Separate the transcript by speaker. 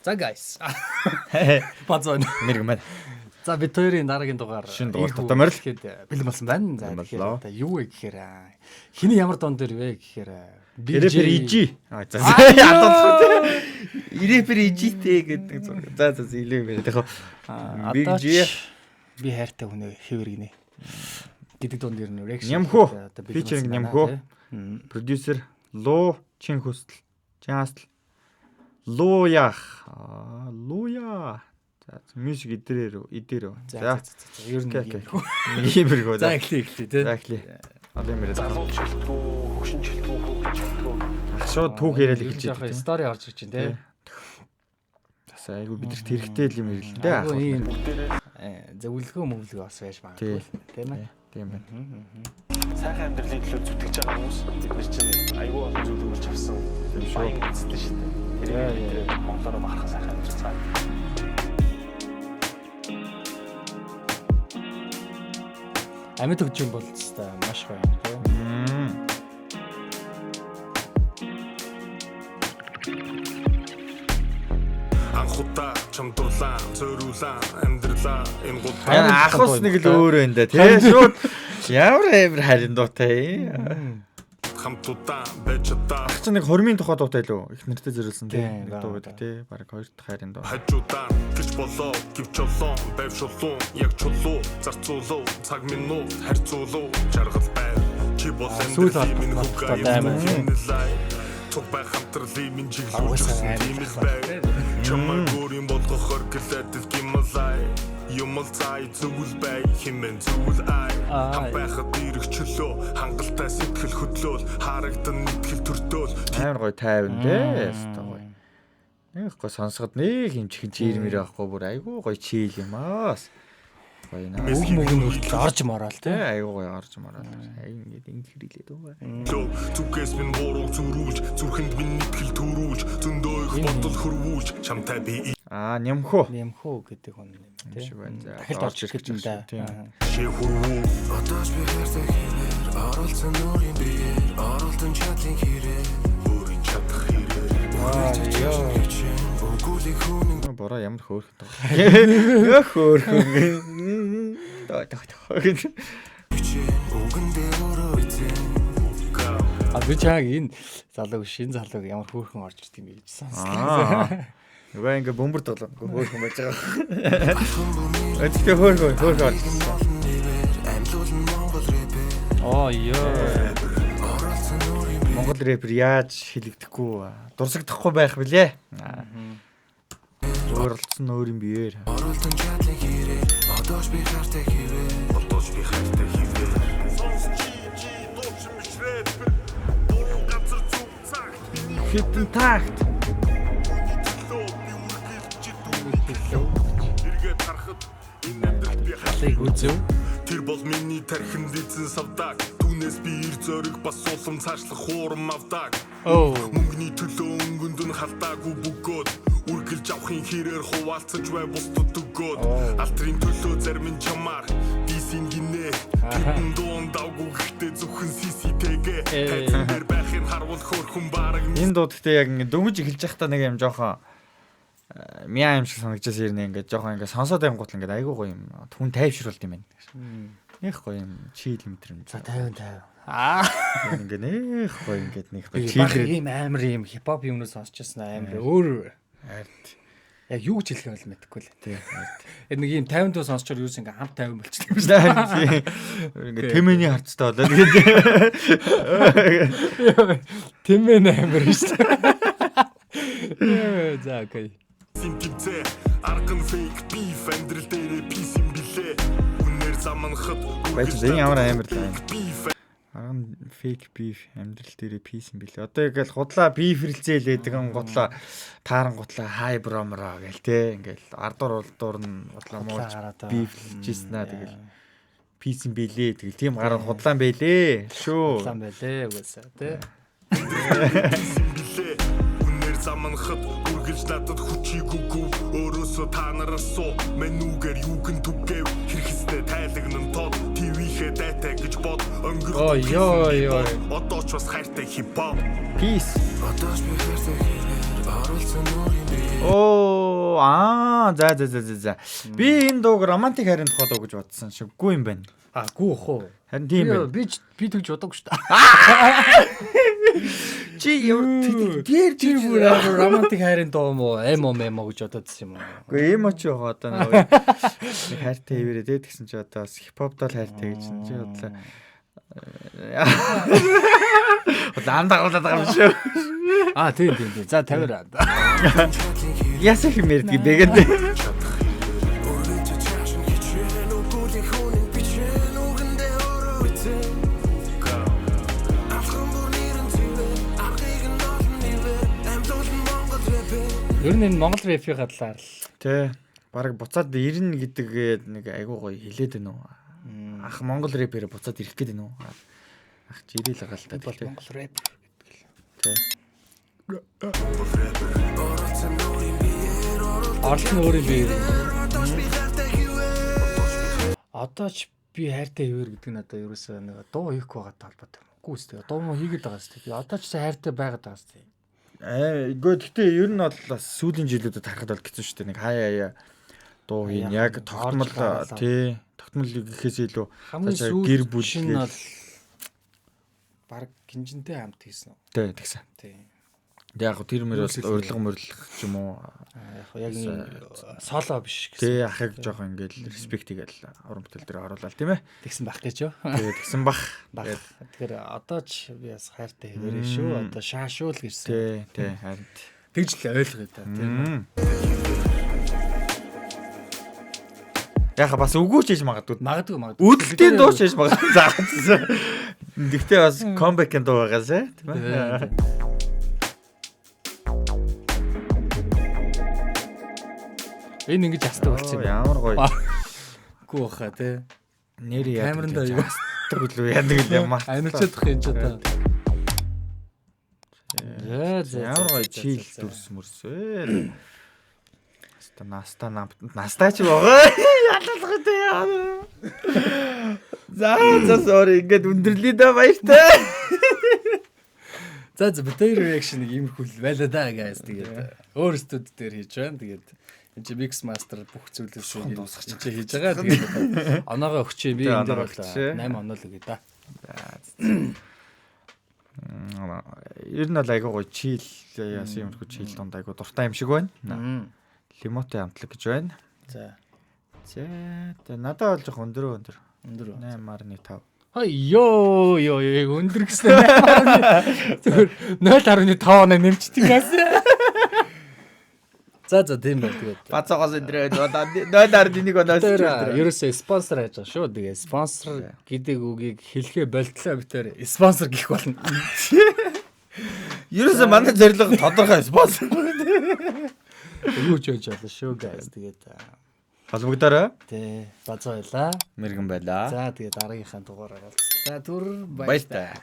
Speaker 1: За guys. Базон.
Speaker 2: Мэргмэн.
Speaker 1: За бид хоёрын дараагийн дугаар
Speaker 2: Шинэ дугаар тутамар л
Speaker 1: бэлэн болсон байна. За тэгэхээр одоо юу вэ гэхээр хиний ямар дон дээр вэ гэхээр
Speaker 2: Ирээпэр ижи. За ядаад ирээпэр ижитэй гэдэг зураг. За илүү юм байна.
Speaker 1: Одоо би хайртай хүнээ хэвэргэнэ. Гэдэг дунд дэр нэрэг
Speaker 2: Нямхөө. Фичеринг Нямхөө. Продюсер Ло Чин Хүсэл. Чаастл. Луя. За мьюзик идэрөө.
Speaker 1: За ер нь
Speaker 2: иймэрхүү.
Speaker 1: За эхлэе тий.
Speaker 2: За эхлэе. Одоо юм яриад.
Speaker 3: Залуу жилтгүү, хөгшин жилтгүү, хөгжин жилтгүү.
Speaker 2: Шууд түүх яриад эхэлж
Speaker 1: байгаа. Стори орж ирж байна тий.
Speaker 2: Тасаа айгу бидэрт хэрэгтэй л юм ирэл л дээ.
Speaker 1: Айгу ийм зөвлөгөө мөвлөгөө бас байж магадгүй тийм ээ.
Speaker 2: Тийм байна.
Speaker 3: Сайхан амьдралын төлөө зүтгэж байгаа хүмүүс бид нар чинь айгүй олон зүйл өгч авсан.
Speaker 2: Тийм шүү.
Speaker 3: Эцэстэн шүү дээ. Тэгээд Монголоор бахархан сайхан амьдрал цаа.
Speaker 1: Амьд хөгжим бол хэвээр маш гоё юм тийм.
Speaker 4: Анхудаа чамдуулаа, зөөрүүлээ, амьдралаа энэ гол
Speaker 2: Ахус нэг л өөр байна да тий. Шууд ямар амир харин дуутай.
Speaker 4: хамтудаа байж та
Speaker 2: Ах чи нэг хормын тухай дуутай л үү? Их нэртэй зэрүүлсэн тий. Нэг дуу байдаг тий. Бараг хоёр дахь харин дуу.
Speaker 4: хажуудаа гэж болоо, гівчолоо, байвшуулуу, яг чулуу, зарцуулуу, цаг минут харьцуулуу, жаргал байр. Чи бол амьдралын минь хөөгөө Туг бай хамтралын минь чиглүүлсэн тийм л бай. Чамайг өөрийн болгохоор гэлээдэл гималай. Юмал цай зүгэл бай, химэн зүгэл ай. Хам байхад ирэх чөлөө, хангалттай сэтгэл хөдлөөл, харагдан нийтгэл төртөөл.
Speaker 2: Амар гоё тайван дээ. Яста гоё. Нэг гоё сонсоход нэг юм чихэн чирмэр байхгүй бүр айгүй гоё чийл юм аас. Гоё наа.
Speaker 1: Үг мөгн хүртэл орж мороол
Speaker 2: Тэ
Speaker 1: тий.
Speaker 2: айгүй гоё орж мараад. Ингээд ингэ хэрэглээд байгаа.
Speaker 4: Зүгээс минь буруу зүрүүлж, зүрхэнд минь нийтгэл төрүүлж, зөндөө их бодол хөрвүүлж, чамтай би
Speaker 2: Нямхөө.
Speaker 1: Нямхөө гэдэг хүн юм тий.
Speaker 2: Шиг байна. За
Speaker 1: Дахиад орж ирэх гэж юм да.
Speaker 4: чи хөрвүү.
Speaker 5: Одооч би хайртай хийнээр оролцсон өөрийн биеэр оролдсон чадлын хэрэг
Speaker 4: Өөрийн чадах хэрэг.
Speaker 5: өгүүлэх хүн
Speaker 2: Бороо ямар хөөрхөн таа. Хөөрхөн. Тоо.
Speaker 5: үгэн дээр өөрөө эзэн
Speaker 1: А би чааг энэ залууг шин залууг ямар хөөрхөн орж ирд юм бэ гэж сонслоо.
Speaker 2: Нөгөө ингээ бөмбөр тоглоом. Хөөрхөн байж байгаа. Өдөртөө хөөрхөн орж.
Speaker 5: амьлуулн Монгол рэпер
Speaker 1: Оо ёо.
Speaker 5: оролцсон өөрийн
Speaker 2: Монгол рэпер яаж хилэгдэхгүй дурсагдахгүй байх вүлээ. Өөрлөсөн өөрийн биеэр.
Speaker 5: оролдсон чадлын хэрэг одооч би хайртай хийвээ
Speaker 4: Бодож би хайртай хийвээ. Сонсч чи дууч биш рэпер. Буруу газар зүг цаг.
Speaker 2: Хитэн тагт.
Speaker 4: Эргээд харахад энэ амьдралд би
Speaker 1: Халыг үзв.
Speaker 4: Тэр бол миний тархинд эзэн савдаг. Түүнээс би ир зөриг бас улам цаашлах хуурам авдаг.
Speaker 1: Оо.
Speaker 4: Мөнгөний төлөө өнгөнд нь халтаагүй бөгөөд үргэлж авахын хэрээр хуваалцаж бай бусдад өгөөд алтрын төлөө зарим нь чамаар дисийн гинэ гитэн дуун давгүй гэхдээ зөвхөн CCTG тайзан дээр байхын харвал хөөрхөн бараг
Speaker 2: Энэ дуу гэхдээ яг ингээ дөнгөж эхэлж байхдаа нэг юм жоохон мяа юм шиг санагдчихсан юм ингээ жоохон ингээ сонсоод байнгут ингээ айгүй гоё юм. Түн тайвшруулт юм байна. Нэх гоё юм чийл мэтрэн.
Speaker 1: За 50.
Speaker 2: Ингээ нэх гоё ингээ нэг
Speaker 1: Би
Speaker 2: чийл
Speaker 1: ийм амар ийм хипхоп юмнууд сонсчихсан амар өөр.
Speaker 2: арт.
Speaker 1: Яг юу гэж хэлэх юм мэдэхгүй л.
Speaker 2: Тийм.
Speaker 1: Нэг ийм 50 дуу сонсчоор юу ч ингээ хамт 50 болчихсон юм шүү дээ.
Speaker 2: Ингээ тэмээний харцтай болоо. Тэгээд
Speaker 1: Тэмээ амар шүү дээ. За окей.
Speaker 4: синтимцээ арган фейк биф амьдрал дээр пис юм билээ үнээр заманахад
Speaker 2: байж зэн ямар амар л байна.
Speaker 4: биф
Speaker 2: Арган фейк биф амьдрал дээрээ пис юм билээ. Одоо ингээл худлаа бифрэлцээ лээдэг ан готлоо тааран готлоо хай бромро гээл те ингээл ардуур улдуур нь готлоо муулж бифлжсэн аа тэгэл пис юм билээ тэгэл тийм гараад худлаан байлээ шүү.
Speaker 1: Лам байлээ үгүйсэ тий.
Speaker 4: билээ үнээр заманахад үргэлж надад хүчийг өгөв өөрөөсөө та нараас суу менүүгээр юуг нь түгэв хэрэгснээ тайлагнан тод ТV-хээ дайтай гэж бод
Speaker 1: Ой, ёо.
Speaker 4: одоо ч бас хайртай хипхоп
Speaker 2: Пис.
Speaker 5: одооч би хайртай хийнээр оролцсон өөрийн биеэр
Speaker 2: Оо за. Би энэ дууг романтик хайрын тухай дуу гэж бодсон шиггүй юм байна.
Speaker 1: Гүү хоо.
Speaker 2: Харин тийм байна.
Speaker 1: Би тэгж бодоогүй шүү дээ.
Speaker 2: Чи дээр
Speaker 1: Чи бүр романтик хайрын дуу мó эмо гэж бододсон юм уу?
Speaker 2: Үгүй эмо ч яа одоо нэг хайртай хэвээрээ дээ гэсэн чи одоо бас хипхоп дол хайртай гэж чи бодлоо. Ламдагуулаад байгаа юм шүү.
Speaker 1: Тийм. За 50.
Speaker 2: Ясах юм ярьдаг юм бэ гэдэг.
Speaker 1: Ер нь энэ Монгол рэпийн гадлаар л
Speaker 2: Тэ. Бараг буцаад ирнэ гэдэг нэг айгуу гоё хэлээд байна уу? Ах Монгол рэпээр буцаад ирэх гээд байна уу? Ах ч ирээл байгаа л та.
Speaker 1: бол Монгол рэп гэдэг л.
Speaker 2: Тэ.
Speaker 1: Орлон өөрийн биеэр. Одоо ч би хайртай хэвэр гэдэг нь одоо ерөөсөө нэг дуу хийх байгаад талбартай. Үгүй үстэй. Дуу мó хийгээд байгаа шүү дээ. Одоо ч хайртай байгаад байгаа шүү дээ.
Speaker 2: Гэхдээ ер нь бол бас сүүлийн жилүүдэд харахад бол хэцүү шүү дээ. Нэг хаяа дуу хийн яг тогтмол тогтмол гэхээс илүү
Speaker 1: хамгийн
Speaker 2: гэр
Speaker 1: сүүл
Speaker 2: бүл
Speaker 1: нь бол баг гинжинтэй хамт хийсэн үү?
Speaker 2: Тэ тэгсэн.
Speaker 1: Тийм.
Speaker 2: Яг тэр мөр бол урилга ч юм уу.
Speaker 1: Яг соло биш гэсэн.
Speaker 2: Тэ ахыг жоох ингээл респект хийгээл уран бүтээл дээр оруулаад тийм ээ.
Speaker 1: Тэгсэн бах гэж юу?
Speaker 2: Тэгээ тэгсэн бах.
Speaker 1: Тэгэхээр одоо ч би бас хайртай хэвээрээ шүү. Одоо шаашуул гэрсэн.
Speaker 2: Тэ харин
Speaker 1: Тэгж л ойлгоо та тийм.
Speaker 2: Яха бас үгүйч хийж магадгүй.
Speaker 1: Магадгүй.
Speaker 2: Үүдэлтийн дуу ч хийж магадгүй. Заасан. Гэхдээ бас комбэкэн дуу байгаасаа тийм ээ.
Speaker 1: Энэ ингэж астдаг болсон юм.
Speaker 2: Ямар гоё.
Speaker 1: Гүү баха тий.
Speaker 2: Нэр яа.
Speaker 1: Камеранд аяг
Speaker 2: астдаг үлээ яадаг юм аа.
Speaker 1: Аничдах юм ч одоо.
Speaker 2: Ямар гоё чийл дүрс мөрсөө. Настаа ч байгаа. Ялалгаа дээ яа. За sorry ингээд өндөрлөө да баяртай.
Speaker 1: За битэр реакшн нэг иймэрхүү байлаа да guys тэгээд өөр студ дээр хийж байна. Тэгээд энэ чи mix master бүх зүйлээс дуусгах чи хийж байгаа. Тэгээд оноогоо өгчээ би энэ дээр бол 8 оноо л үгүй да.
Speaker 2: Ер нь бол айгуу гоё чийл яасан юмрхүү чийл донд айгуу дуртай юм шиг байна. Лимоти амтлаг гэж байна.
Speaker 1: За.
Speaker 2: Тэгээ надад бол жоох өндөр. 8.5.
Speaker 1: Йоо өндөр гэсэн 8.5. Зүгээр 0.5 оноо нэмчдэг гэсэн. За тийм байна тэгээд.
Speaker 2: Бацаагаас өдрөө 0.1 оноо
Speaker 1: шүү. Ерөөсөө спонсор хайж байгаа шүү. Тэгээ спонсор гэдэг үгийг хэлхээ болтлоо битэр спонсор гэх болно.
Speaker 2: Ерөөсөө манай зорилго тодорхой спонсор.
Speaker 1: Юу ч хийж болно шүү guys. Тэгээд
Speaker 2: холбогдорой.
Speaker 1: Тэ бацаа байлаа.
Speaker 2: Мэргэн байлаа.
Speaker 1: За тэгээд дараагийнхаа дугаараар уулзлаа. Түр
Speaker 2: баяртай.